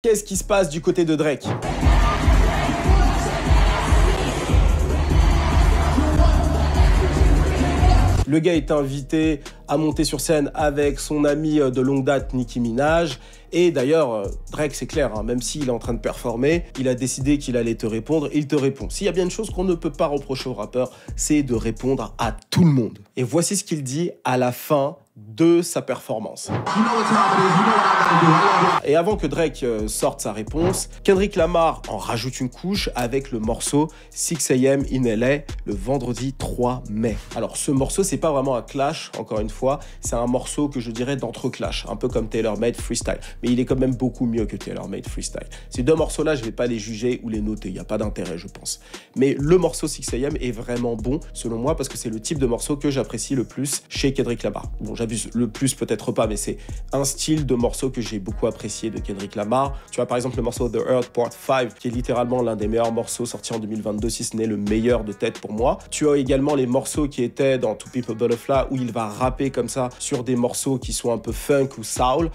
Qu'est-ce qui se passe du côté de Drake? Le gars est invité à monter sur scène avec son ami de longue date, Nicki Minaj. Et d'ailleurs, Drake, c'est clair, hein, même s'il est en train de performer, il a décidé qu'il allait te répondre, il te répond. S'il y a bien une chose qu'on ne peut pas reprocher au rappeur, c'est de répondre à tout le monde. Et voici ce qu'il dit à la fin de sa performance. Et avant que Drake sorte sa réponse, Kendrick Lamar en rajoute une couche avec le morceau 6 AM in LA le vendredi 3 mai. Alors ce morceau, c'est pas vraiment un clash, encore une fois, c'est un morceau que je dirais d'entre-clash, un peu comme Taylor-Made Freestyle, mais il est quand même beaucoup mieux que Taylor-Made Freestyle. Ces deux morceaux-là, je vais pas les juger ou les noter, il n'y a pas d'intérêt, je pense. Mais le morceau 6 AM est vraiment bon, selon moi, parce que c'est le type de morceau que j'apprécie le plus chez Kendrick Lamar. Bon, j'abuse le plus peut-être pas, mais c'est un style de morceau que j'ai beaucoup apprécié de Kendrick Lamar. Tu vois par exemple le morceau The Earth Part 5, qui est littéralement l'un des meilleurs morceaux sortis en 2022, si ce n'est le meilleur de tête pour moi. Tu as également les morceaux qui étaient dans To Pimp a Butterfly, où il va rapper comme ça sur des morceaux qui sont un peu funk ou soul.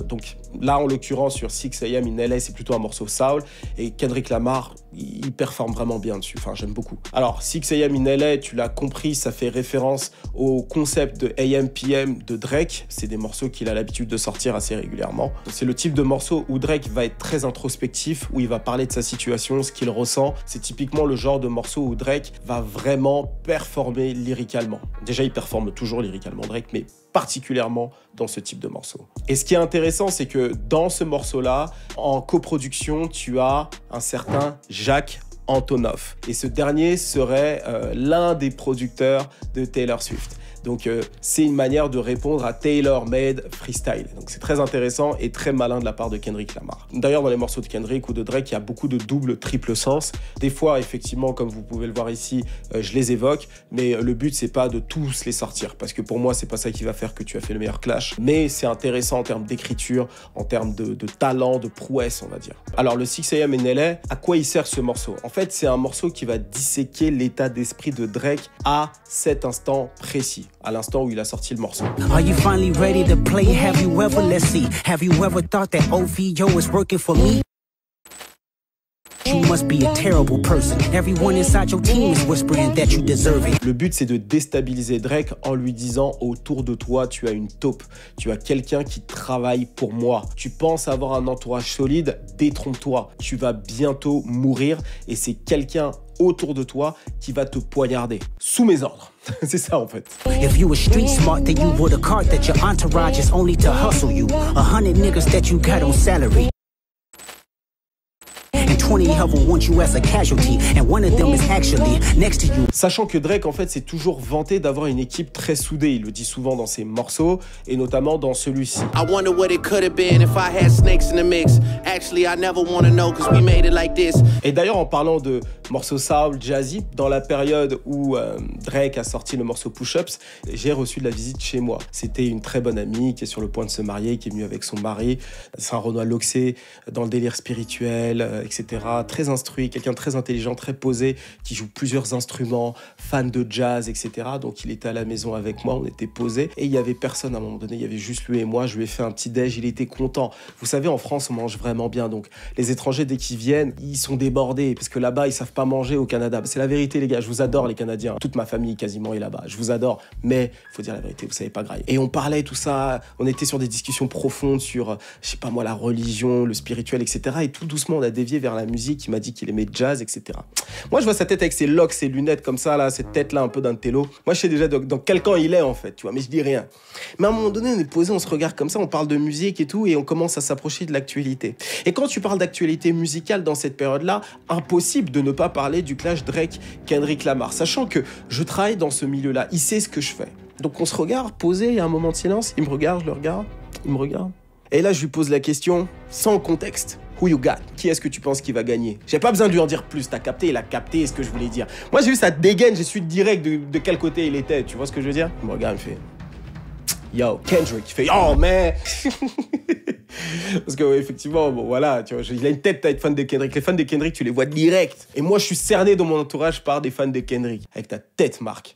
Donc là, en l'occurrence, sur 6 AM in LA, c'est plutôt un morceau soul. Et Kendrick Lamar, il performe vraiment bien dessus. Enfin, j'aime beaucoup. Alors, 6 AM in LA, tu l'as compris, ça fait référence au concept de AM PM de Drake. C'est des morceaux qu'il a l'habitude de sortir assez régulièrement. C'est le type de morceau où Drake va être très introspectif, où il va parler de sa situation, ce qu'il ressent. C'est typiquement le genre de morceau où Drake va vraiment performer lyricalement. Déjà, il performe toujours lyricalement, Drake, mais particulièrement dans ce type de morceau. Et ce qui est intéressant, c'est que dans ce morceau-là, en coproduction, tu as un certain Jacques Antonoff. Et ce dernier serait l'un des producteurs de Taylor Swift. Donc c'est une manière de répondre à Taylor-Made Freestyle. Donc c'est très intéressant et très malin de la part de Kendrick Lamar. D'ailleurs, dans les morceaux de Kendrick ou de Drake, il y a beaucoup de double, triple sens. Des fois, effectivement, comme vous pouvez le voir ici, je les évoque, mais le but, c'est pas de tous les sortir, parce que pour moi, c'est pas ça qui va faire que tu as fait le meilleur clash. Mais c'est intéressant en termes d'écriture, en termes de talent, de prouesse, on va dire. Alors, le 6 AM in LA, à quoi il sert ce morceau? En fait, c'est un morceau qui va disséquer l'état d'esprit de Drake à cet instant précis, à l'instant où il a sorti le morceau. Are you finally ready to play? Have you ever, let's see, have you ever thought that OVO is working for me? You must be a terrible person. Everyone inside your team is whispering that you deserve it. Le but, c'est de déstabiliser Drake en lui disant autour de toi, tu as une taupe, tu as quelqu'un qui travaille pour moi. Tu penses avoir un entourage solide, détrompe-toi. Tu vas bientôt mourir et c'est quelqu'un autour de toi qui va te poignarder. Sous mes ordres. C'est ça en fait. If you were street smart, then you would have caught that your entourage is only to hustle you. 100 niggas that you got on salary. Sachant que Drake en fait s'est toujours vanté d'avoir une équipe très soudée, il le dit souvent dans ses morceaux et notamment dans celui-ci. Et d'ailleurs en parlant de morceaux soul, jazzy, dans la période où Drake a sorti le morceau Push-Ups, j'ai reçu de la visite chez moi. C'était une très bonne amie qui est sur le point de se marier, qui est venue avec son mari, c'est un Renoir Loxé, dans le délire spirituel, etc. Très instruit, quelqu'un de très intelligent, très posé, qui joue plusieurs instruments, fan de jazz, etc. Donc il était à la maison avec moi, on était posés et il y avait personne à un moment donné, il y avait juste lui et moi. Je lui ai fait un petit déj, il était content. Vous savez, en France, on mange vraiment bien, donc les étrangers, dès qu'ils viennent, ils sont débordés parce que là-bas, ils savent pas manger au Canada. C'est la vérité, les gars, je vous adore les Canadiens. Toute ma famille quasiment est là-bas, je vous adore, mais il faut dire la vérité, vous savez pas grailler. Et on parlait tout ça, on était sur des discussions profondes sur, je sais pas moi, la religion, le spirituel, etc. Et tout doucement, on a dévié vers la musique. Il m'a dit qu'il aimait jazz, etc. Moi, je vois sa tête avec ses locks, ses lunettes comme ça, là, cette tête-là un peu d'un télo. Moi, je sais déjà dans quel camp il est, en fait, tu vois, mais je dis rien. Mais à un moment donné, on est posé, on se regarde comme ça, on parle de musique et tout, et on commence à s'approcher de l'actualité. Et quand tu parles d'actualité musicale dans cette période-là, impossible de ne pas parler du clash Drake-Kendrick Lamar, sachant que je travaille dans ce milieu-là, il sait ce que je fais. Donc on se regarde, posé, il y a un moment de silence, il me regarde, je le regarde, il me regarde. Et là, je lui pose la question sans contexte. Who you got? Qui est-ce que tu penses qui va gagner? J'ai pas besoin de lui en dire plus, t'as capté, il a capté ce que je voulais dire. Moi, j'ai vu sa dégaine, j'ai su direct de quel côté il était, tu vois ce que je veux dire? Il me regarde, il fait... Yo, Kendrick, il fait « Oh, man !» Parce que, effectivement, bon, voilà, tu vois, il a une tête à être fan de Kendrick. Les fans de Kendrick, tu les vois direct. Et moi, je suis cerné dans mon entourage par des fans de Kendrick. Avec ta tête, Marc.